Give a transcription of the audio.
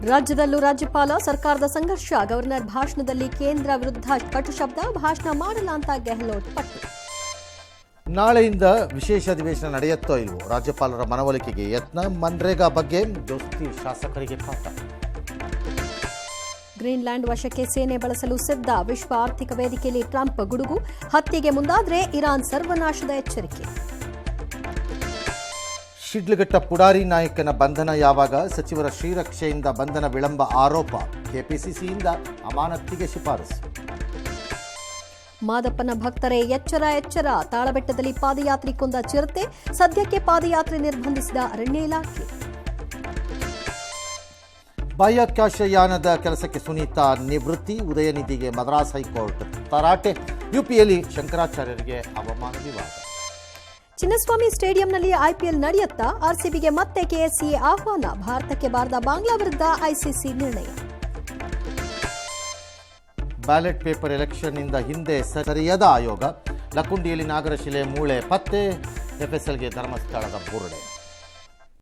ರಾಜ್ಯದಲ್ಲೂ ರಾಜ್ಯಪಾಲ ಸರ್ಕಾರದ ಸಂಘರ್ಷ. ಗವರ್ನರ್ ಭಾಷಣದಲ್ಲಿ ಕೇಂದ್ರ ವಿರುದ್ಧ ಕಟು ಶಬ್ದ. ಭಾಷಣ ಮಾಡಲ್ಲ ಅಂತ ಗೆಹ್ಲೋಟ್ ಪಟ್ಟು. ನಾಳೆಯಿಂದ ವಿಶೇಷ ಅಧಿವೇಶನ ನಡೆಯುತ್ತೋ ಇಲ್ವೋ, ರಾಜ್ಯಪಾಲರ ಮನವೊಲಿಕೆಗೆ ಯತ್ನ. ಮನ್ರೇಗಾ ಬಗ್ಗೆ ದೋಸ್ತಿ ಶಾಸಕರಿಗೆ ಪಾಠ. ಗ್ರೀನ್ಲ್ಯಾಂಡ್ ವಶಕ್ಕೆ ಸೇನೆ ಬಳಸಲು ಸಿದ್ಧ. ವಿಶ್ವ ಆರ್ಥಿಕ ವೇದಿಕೆಯಲ್ಲಿ ಟ್ರಂಪ್ ಗುಡುಗು. ಹತ್ಯೆಗೆ ಮುಂದಾದರೆ ಇರಾನ್ ಸರ್ವನಾಶದ ಎಚ್ಚರಿಕೆ. ಶಿಡ್ಲಘಟ್ಟ ಪುಡಾರಿ ನಾಯಕನ ಬಂಧನ ಯಾವಾಗ? ಸಚಿವರ ಶ್ರೀರಕ್ಷೆಯಿಂದ ಬಂಧನ ವಿಳಂಬ ಆರೋಪ. ಕೆಪಿಸಿಸಿಯಿಂದ ಅಮಾನತಿಗೆ ಶಿಫಾರಸು. ಮಾದಪ್ಪನ ಭಕ್ತರೇ ಎಚ್ಚರ ಎಚ್ಚರ. ತಾಳಬೆಟ್ಟದಲ್ಲಿ ಪಾದಯಾತ್ರೆ ಕೊಂದ ಚಿರತೆ. ಸದ್ಯಕ್ಕೆ ಪಾದಯಾತ್ರೆ ನಿರ್ಬಂಧಿಸಿದ ಅರಣ್ಯ ಇಲಾಖೆ. ಬಾಹ್ಯಾಕಾಶಯಾನದ ಕೆಲಸಕ್ಕೆ ಸುನೀತಾ ನಿವೃತ್ತಿ. ಉದಯನಿಧಿಗೆ ಮದ್ರಾಸ್ ಹೈಕೋರ್ಟ್ ತರಾಟೆ. ಯುಪಿಯಲ್ಲಿ ಶಂಕರಾಚಾರ್ಯರಿಗೆ ಅವಮಾನ ವಿವಾದ. ಚಿನ್ನಸ್ವಾಮಿ ಸ್ಟೇಡಿಯಂನಲ್ಲಿ ಐಪಿಎಲ್ ನಡೆಯುತ್ತಾ? ಆರ್ಸಿಬಿಗೆ ಮತ್ತೆ ಕೆಎಸ್ಸಿಎ ಆಹ್ವಾನ. ಭಾರತಕ್ಕೆ ಬಾರದ ಬಾಂಗ್ಲಾ ವಿರುದ್ಧ ಐಸಿಸಿ ನಿರ್ಣಯ. ಬ್ಯಾಲೆಟ್ ಪೇಪರ್ ಎಲೆಕ್ಷನ್ನಿಂದ ಹಿಂದೆ ಸರಿಯದ ಆಯೋಗ. ಲಕುಂಡಿಯಲ್ಲಿ ನಾಗರಶಿಲೆ ಮೂಳೆ ಪತ್ತೆ. ಎಫ್ಎಸ್ಎಲ್ಗೆ ಧರ್ಮಸ್ಥಳದ ಬುರುಡೆ.